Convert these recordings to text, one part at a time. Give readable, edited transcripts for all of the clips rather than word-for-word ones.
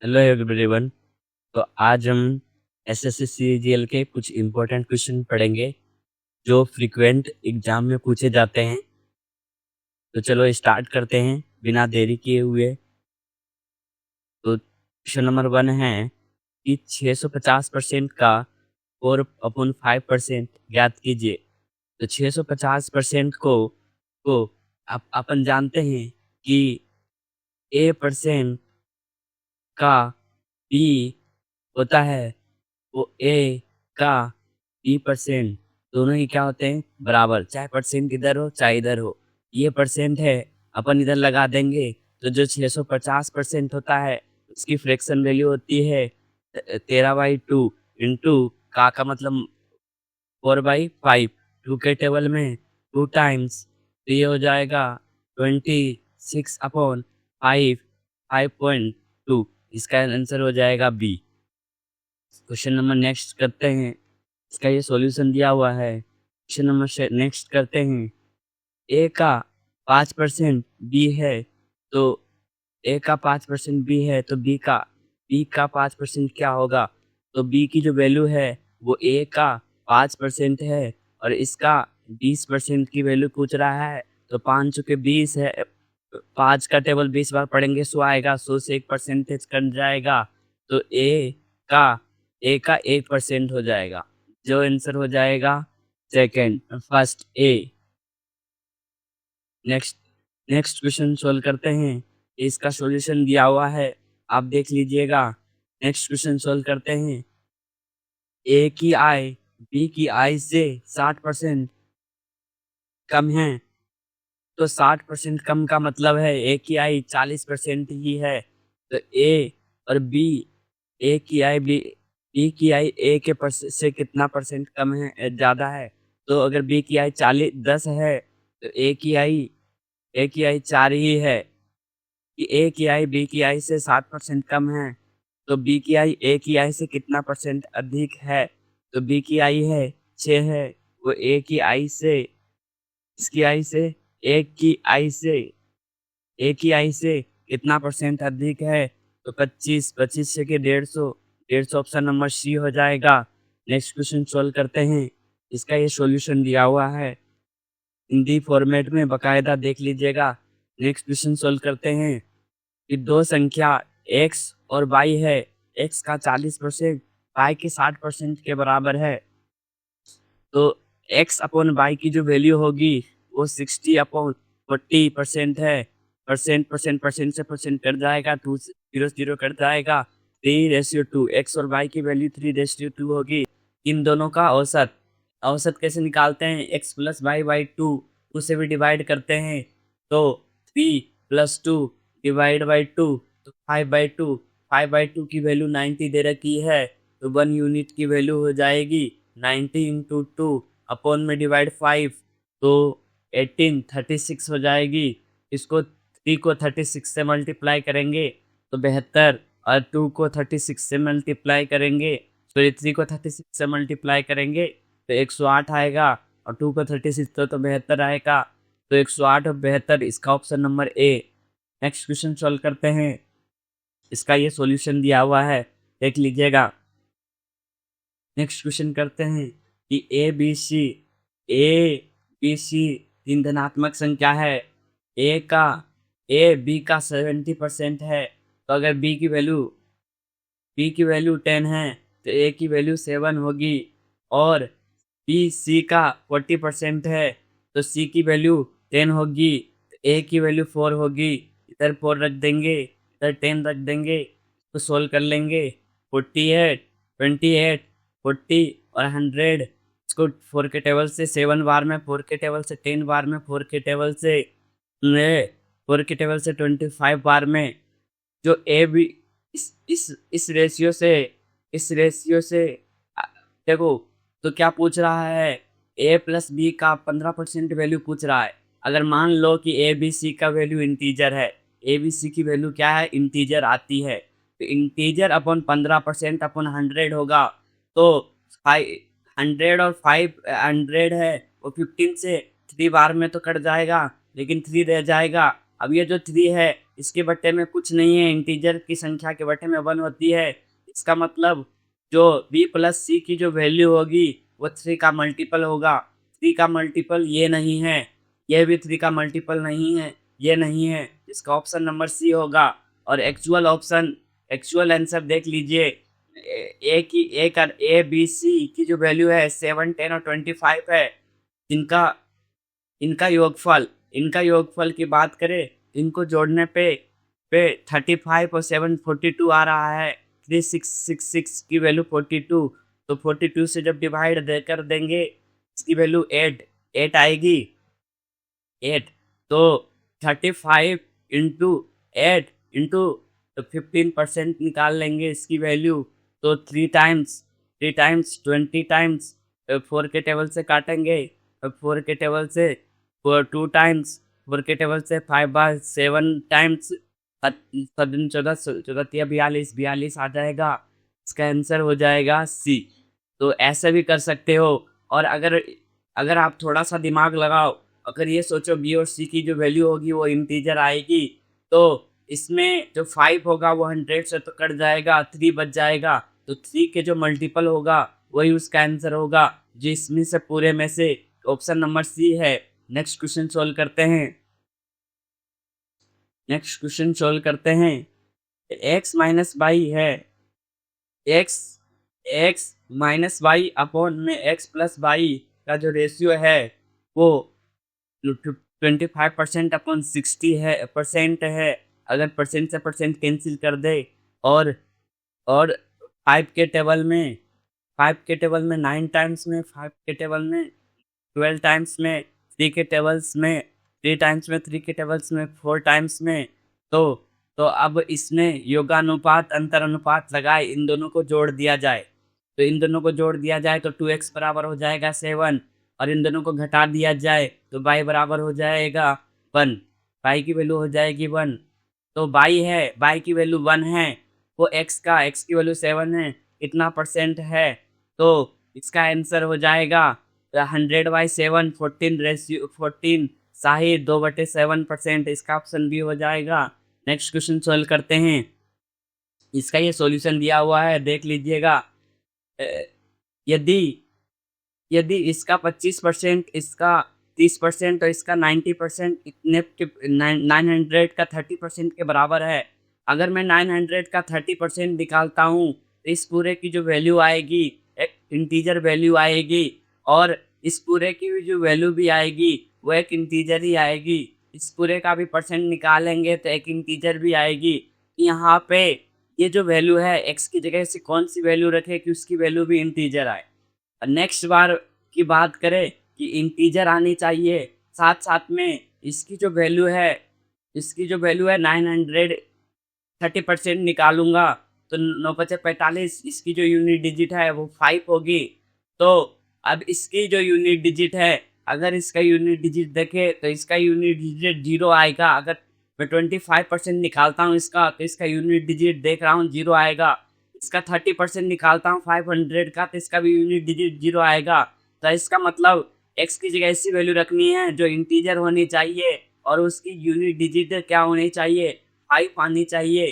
Hello everyone. तो आज हम एसएससी सीजीएल के कुछ इम्पोर्टेंट क्वेश्चन पढ़ेंगे जो फ्रीक्वेंट एग्जाम में पूछे जाते हैं। तो चलो स्टार्ट करते हैं बिना देरी किए हुए। तो क्वेश्चन नंबर 1 है कि 650% का 4/5% ज्ञात कीजिए। तो 650% को अपन जानते हैं कि A% का B होता है, वो ए का 20% दोनों ही क्या होते हैं, बराबर। चाहे परसेंट इधर हो चाहे इधर हो, ये परसेंट है, अपन इधर लगा देंगे। तो जो 650% होता है उसकी फ्रैक्शन वैल्यू होती है 13/2 इंटू का मतलब 4/5। टू के टेबल में 2 टाइम्स, तो ये हो जाएगा 26/5, 5.2। इसका आंसर हो जाएगा बी। क्वेश्चन नंबर नेक्स्ट करते हैं। इसका ये सॉल्यूशन दिया हुआ है। क्वेश्चन नंबर नेक्स्ट करते हैं। ए का 5% बी है, तो ए का 5% बी है, तो बी का 5% क्या होगा। तो बी की जो वैल्यू है वो ए का 5% है और इसका 20% की वैल्यू पूछ रहा है। तो 5 चुके 20 है, 5 का टेबल 20 बार पढ़ेंगे 100 आएगा, 100 से 1% कट जाएगा। तो का ए का 1% हो जाएगा, जो आंसर हो जाएगा second, first A. Next next question solve करते हैं। इसका सॉल्यूशन दिया हुआ है, आप देख लीजिएगा। नेक्स्ट क्वेश्चन सोल्व करते हैं। ए की आय बी की आय से 60% कम है। तो 60% कम का मतलब है ए की आय 40% ही है। तो ए और बी, ए की आय बी की आय ए के से कितना परसेंट कम है, ज्यादा है। तो अगर बी की आय 10 है तो ए की आई 4 ही है। कि ए की आई बी की आई से 7% कम है, तो बी की आई ए की आई से कितना परसेंट अधिक है। तो बी की आई है 6 है, वो ए की आई से, इसकी आई से, ए की आई से, ए की आई से कितना परसेंट अधिक है। तो 25, 25 से के 150, 150 ऑप्शन नंबर सी हो जाएगा। नेक्स्ट क्वेश्चन सोल्व करते हैं। इसका ये सॉल्यूशन दिया हुआ है हिंदी फॉर्मेट में, बकायदा देख लीजिएगा। नेक्स्ट क्वेश्चन सोल्व करते हैं कि दो संख्या x और y है। x का 40% y के 60% के बराबर है। तो x अपॉन y की जो वैल्यू होगी वो 60/40% है। परसेंट परसेंट परसेंट से परसेंट कट जाएगा, 2 0 0 कट जाएगा। 3:2, x और y की वैल्यू 3:2 होगी। इन दोनों का औसत, औसत कैसे निकालते हैं, x प्लस वाई बाई 2 उसे भी डिवाइड करते हैं। तो 3 + 2 डिवाइड बाई 2, तो 5/2। 5/2 की वैल्यू 90 दे रखी है, तो 1 यूनिट की वैल्यू हो जाएगी 90 इंटू 2 अपॉन में डिवाइड 5, तो 18 36 हो जाएगी। इसको 3 को 36 से मल्टीप्लाई करेंगे तो 72, और 2 को 36 से मल्टीप्लाई करेंगे, सॉरी 3 को 36 से मल्टीप्लाई करेंगे तो 108 आएगा, और 2 को 36 तो 72 आएगा। तो 108 और 72, इसका option number A. Next question solve करते हैं। इसका ये सॉल्यूशन दिया हुआ है, देख लीजिएगा। नेक्स्ट क्वेश्चन करते हैं कि ए बी सी तीन धनात्मक संख्या है। बी का 70% है, तो अगर बी की वैल्यू 10 है तो ए की वैल्यू 7 होगी। और बी सी का 40% है, तो सी की वैल्यू 10 होगी, तो ए की वैल्यू 4 होगी। इधर 4 रख देंगे, इधर 10 रख देंगे, तो सोल्व कर लेंगे। 48, 28, 40 और 100। इसको 4 के टेबल से 7 बार में, 4 के टेबल से 10 बार में, 4 के टेबल से 25 बार में। जो ए बी, इस रेशियो से आ, देखो, तो क्या पूछ रहा है, ए प्लस बी का 15% वैल्यू पूछ रहा है। अगर मान लो कि ए बी सी का वैल्यू इंटीजर है, ए बी सी की वैल्यू क्या है, इंटीजर आती है, तो इंटीजर अपॉन 15% अपॉन 100 होगा। तो 100 और 500 है, वो 15 से 3 बार में तो कट जाएगा, लेकिन 3 रह जाएगा। अब ये जो 3 है इसके बट्टे में कुछ नहीं है, इंटीजर की संख्या के बट्टे में 1 होती है। इसका मतलब जो b प्लस सी की जो वैल्यू होगी वो 3 का मल्टीपल होगा। 3 का मल्टीपल ये नहीं है, ये भी 3 का मल्टीपल नहीं है, ये नहीं है। इसका ऑप्शन नंबर सी होगा। और एक्चुअल आंसर देख लीजिए, ए बी सी की जो वैल्यू है 7, 10 और 25 है। इनका योगफल की बात करें, इनको जोड़ने पे 35 और 7 42 आ रहा है। 3666 की वैल्यू 42, तो 42 से जब डिवाइड कर देंगे इसकी वैल्यू 8 आएगी। 8 तो 35 इंटू 8 इंटू 15% निकाल लेंगे इसकी वैल्यू, तो 3 टाइम्स 20 टाइम्स 4 के टेबल से काटेंगे, 4 के टेबल से 2 टाइम्स 4 के टेबल से 5 बार 7 टाइम्स 14 14 42 आ जाएगा। इसका आंसर हो जाएगा सी। तो ऐसे भी कर सकते हो। और अगर आप थोड़ा सा दिमाग लगाओ, अगर ये सोचो बी और सी की जो वैल्यू होगी वो इंटीजर आएगी, तो इसमें जो 5 होगा वो 100 से तो कट जाएगा, 3 बच जाएगा, तो 3 के जो मल्टीपल होगा वही उसका आंसर होगा, जिसमें से पूरे में से ऑप्शन नंबर सी है। नेक्स्ट क्वेश्चन सोल्व करते हैं। x माइनस वाई है, x माइनस वाई अपॉन में x प्लस वाई का जो रेशियो है वो 25% अपॉन 60% है। अगर परसेंट से परसेंट कैंसिल कर दे और 5 के टेबल में 9 टाइम्स में, 5 के टेबल में 12 टाइम्स में, 3 के टेबल्स में 3 टाइम्स में, 3 के टेबल्स में 4 टाइम्स में, तो अब इसमें योगानुपात अंतर अनुपात लगाए इन दोनों को जोड़ दिया जाए। तो इन दोनों को जोड़ दिया जाए तो 2x बराबर हो जाएगा 7, और इन दोनों को घटा दिया जाए तो y बराबर हो जाएगा 1। y की वैल्यू हो जाएगी 1। तो y की वैल्यू 1 है, वो x की वैल्यू 7 है, कितना परसेंट है, तो इसका आंसर हो जाएगा 100/7 14 शाही 2/7%। इसका ऑप्शन बी हो जाएगा। नेक्स्ट क्वेश्चन सोल्व करते हैं। इसका ये सॉल्यूशन दिया हुआ है, देख लीजिएगा। यदि इसका 25%, इसका 30% और इसका 90% इतने 900 का 30% के बराबर है। अगर मैं 900 का 30% निकालता हूँ तो इस पूरे की जो वैल्यू आएगी एक इंटीजर वैल्यू आएगी, और इस पूरे की जो वैल्यू भी आएगी वो एक इंटीजर ही आएगी। इस पूरे का भी परसेंट निकालेंगे तो एक इंटीजर भी आएगी। यहाँ पे ये जो वैल्यू है x की जगह से कौन सी वैल्यू रखे कि उसकी वैल्यू भी इंटीजर आए। नेक्स्ट बार की बात करें कि इंटीजर आनी चाहिए, साथ साथ में इसकी जो वैल्यू है 900 30% निकालूंगा तो 9×5=45। इसकी जो यूनिट डिजिट है वो 5 होगी। तो अब इसकी जो यूनिट डिजिट है, अगर इसका यूनिट डिजिट देखें तो इसका यूनिट डिजिट 0 आएगा। अगर मैं 25% निकालता हूँ इसका तो इसका यूनिट डिजिट देख रहा हूँ 0 आएगा। इसका 30% निकालता हूँ 500 का तो इसका भी यूनिट डिजिट 0 आएगा। तो इसका मतलब x की जगह ऐसी वैल्यू रखनी है जो इंटीजर होनी चाहिए और उसकी यूनिट डिजिट क्या होनी चाहिए, 5 आनी चाहिए।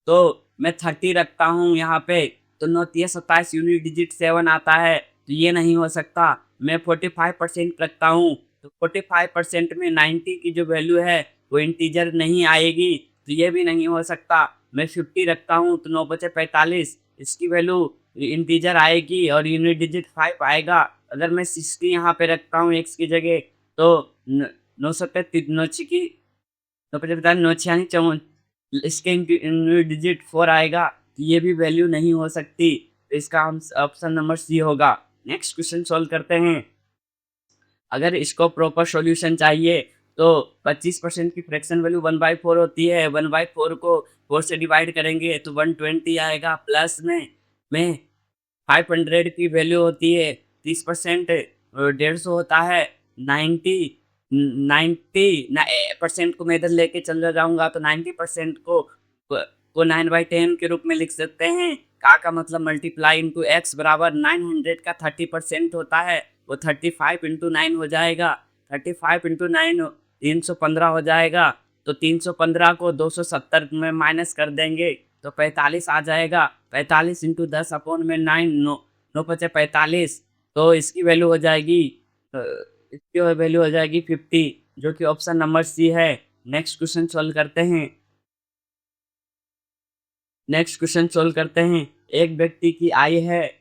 तो मैं 30 रखता हूँ यहाँ पे, तो 9 27 यूनिट डिजिट 7 आता है, तो ये नहीं हो सकता। मैं 45% रखता हूँ तो 45% में 90 की जो वैल्यू है वो इंटीजर नहीं आएगी, तो ये भी नहीं हो सकता। मैं 50 रखता हूँ तो 9×45 इसकी वैल्यू इंटीजर आएगी और यूनिट डिजिट 5 आएगा। अगर मैं 60 यहाँ पे रखता हूँ x की जगह तो 9 इसके यूनिट डिजिट 4 आएगा, तो ये भी वैल्यू नहीं हो सकती। तो इसका ऑप्शन नंबर सी होगा। नेक्स्ट क्वेश्चन सोल्व करते हैं। अगर इसको प्रॉपर सॉल्यूशन चाहिए तो 25% की फ्रैक्शन वैल्यू 1/4 होती है। 1/4 को 4 से डिवाइड करेंगे तो 120 आएगा। प्लस में 500 की वैल्यू होती है, 30% 150 होता है। 90% को मैं इधर लेके चल जाऊंगा तो 90% को 9/10 के रूप में लिख सकते हैं। का मतलब मल्टीप्लाई इंटू एक्स बराबर 900 का 30% होता है, वो 35 × 9 हो जाएगा। 35 × 9 315 हो जाएगा। तो 315 को 270 में माइनस कर देंगे तो 45 आ जाएगा। 45 इंटू 10 अपॉन में 9, 9 पचे 45, तो इसकी वैल्यू हो जाएगी 50, जो कि ऑप्शन नंबर सी है। नेक्स्ट क्वेश्चन सॉल्व करते हैं। एक व्यक्ति की आयु है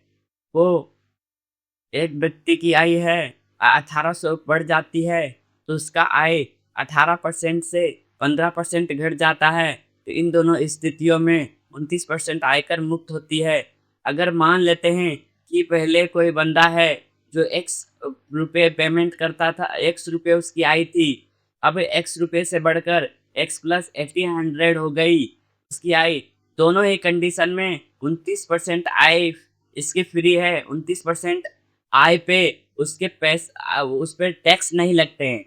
वो 1800 बढ़ जाती है तो उसका आय 18% से 15% घट जाता है। तो इन दोनों स्थितियों में 29% आयकर मुक्त होती है। अगर मान लेते हैं कि पहले कोई बंदा है जो x रुपये पेमेंट करता था, x रुपये उसकी आय थी, अब x रुपये से बढ़कर x प्लस 1800 हो गई उसकी आय। दोनों ही कंडीशन में 29% आय इसकी फ्री है। 29% आय पे उसके उस पर टैक्स नहीं लगते हैं।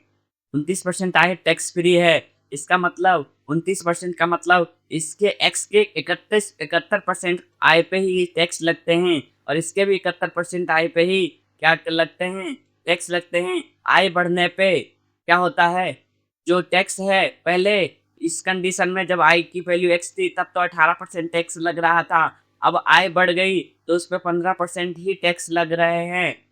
29% आय टैक्स फ्री है। इसका मतलब 29% का मतलब इसके x के 71% आय पे ही टैक्स लगते हैं और इसके भी 71% आय पे ही क्या लगते हैं, टैक्स लगते हैं। आय बढ़ने पे क्या होता है, जो टैक्स है पहले इस कंडीशन में जब आय की वैल्यू x थी तब तो 18% टैक्स लग रहा था, अब आय बढ़ गई तो उस पर 15% ही टैक्स लग रहे हैं।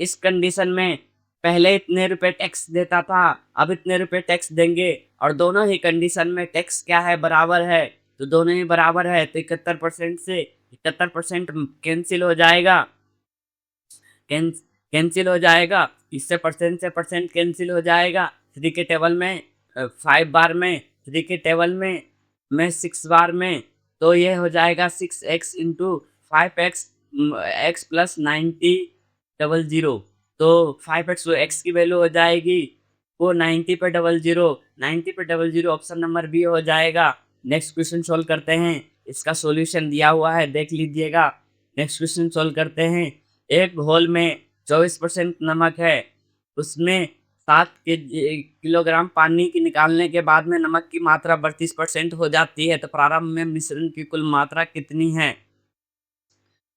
इस कंडीशन में पहले इतने रुपए टैक्स देता था, अब इतने रुपए टैक्स देंगे और दोनों ही कंडीशन में टैक्स क्या है, बराबर है। तो दोनों ही बराबर है तो 71% से 71% कैंसिल हो जाएगा, कैंसिल हो जाएगा। इससे परसेंट से परसेंट कैंसिल हो जाएगा। 3 के टेबल में 5 बार में, 3 के टेबल में 6 बार में, तो ये हो जाएगा 6x into 5x x plus 90 तो 5x वो x की वैल्यू हो जाएगी वो 90 पे 00 ऑप्शन नंबर बी हो जाएगा। नेक्स्ट क्वेश्चन सोल्व करते हैं। इसका सॉल्यूशन दिया हुआ है, देख लीजिएगा। नेक्स्ट क्वेश्चन सोल्व करते हैं। एक घोल में 24% नमक है, उसमें 7 किलोग्राम पानी की निकालने के बाद में नमक की मात्रा 32% हो जाती है, तो प्रारंभ में मिश्रण की कुल मात्रा कितनी है।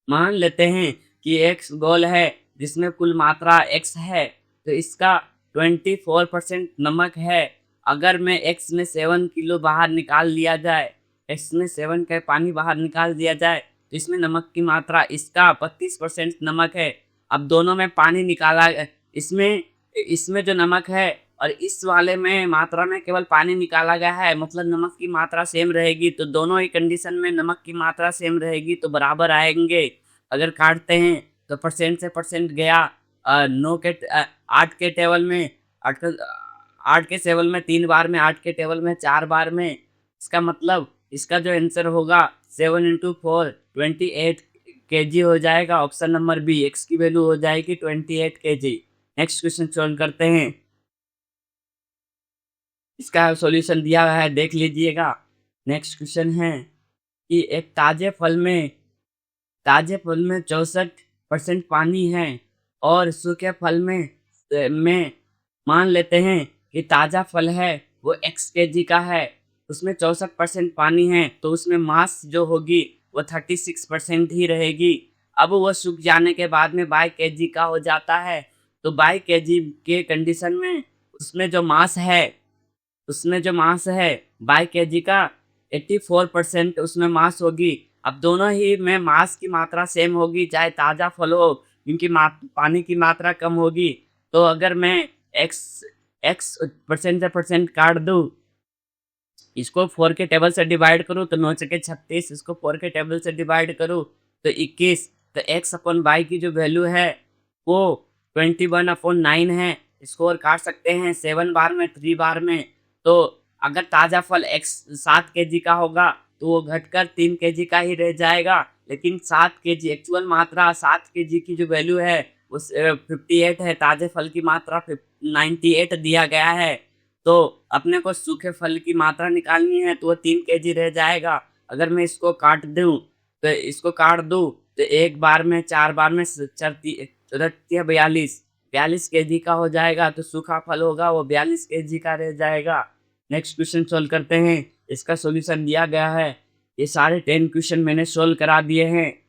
मान लेते हैं कि एक घोल है जिसमें कुल मात्रा x है, तो इसका 24% नमक है। अगर मैं x में 7 किलो बाहर निकाल लिया जाए, x में 7 का पानी बाहर निकाल दिया जाए तो इसमें नमक की मात्रा, इसका 32% नमक है। अब दोनों में पानी निकाला, इसमें जो नमक है और इस वाले में मात्रा में केवल पानी निकाला गया है, मतलब नमक की मात्रा सेम रहेगी। तो दोनों ही कंडीशन में नमक की मात्रा सेम रहेगी तो बराबर आएंगे। अगर काटते हैं तो परसेंट से परसेंट गया। 8 के टेबल में 8 के टेबल में 3 बार में, 8 के टेबल में 4 बार में। इसका मतलब इसका जो आंसर होगा 7 इंटू 4 28 kg हो जाएगा। ऑप्शन नंबर बी, एक्स की वैल्यू हो जाएगी 28 kg। नेक्स्ट क्वेश्चन सॉल्व करते हैं। इसका सॉल्यूशन दिया हुआ है, देख लीजिएगा। नेक्स्ट क्वेश्चन है कि एक ताजे फल में 64% पानी है और सूखे फल में मान लेते हैं कि ताज़ा फल है वो x kg का है, उसमें 64% पानी है, तो उसमें मास जो होगी वो 36% ही रहेगी। अब वो सूख जाने के बाद में बाई kg का हो जाता है, तो बाई kg के कंडीशन में उसमें जो मास है बाई kg का 84% उसमें मास होगी। अब दोनों ही में मास की मात्रा सेम होगी, चाहे ताज़ा फल हो, क्योंकि पानी की मात्रा कम होगी। तो अगर मैं x परसेंट से परसेंट काट दूँ, इसको 4 के टेबल से डिवाइड करूँ तो 9 चके 36, इसको 4 के टेबल से डिवाइड करूँ तो 21, तो x अपन y की जो वैल्यू है वो 21/9 है। इसको और काट सकते हैं 7 बार में, 3 बार में। तो अगर ताज़ा फल x 7 kg का होगा तो वो घटकर 3 kg का ही रह जाएगा, लेकिन 7 kg एक्चुअल मात्रा 7 kg की जो वैल्यू है वो 58 है। ताज़े फल की मात्रा 98 दिया गया है, तो अपने को सूखे फल की मात्रा निकालनी है तो वो 3 kg रह जाएगा। अगर मैं इसको काट दूँ तो एक बार में 4 बार में 42 kg का हो जाएगा, तो सूखा फल होगा वो 42 kg का रह जाएगा। नेक्स्ट क्वेश्चन सोल्व करते हैं। इसका सॉल्यूशन दिया गया है। ये सारे 10 क्वेश्चन मैंने सोल्व करा दिए हैं,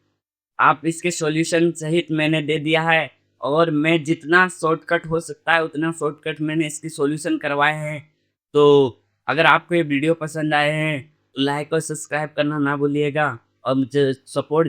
आप इसके सॉल्यूशन सहित मैंने दे दिया है, और मैं जितना शॉर्टकट हो सकता है उतना शॉर्टकट मैंने इसकी सॉल्यूशन करवाए हैं। तो अगर आपको ये वीडियो पसंद आए हैं तो लाइक और सब्सक्राइब करना ना भूलिएगा और मुझे सपोर्ट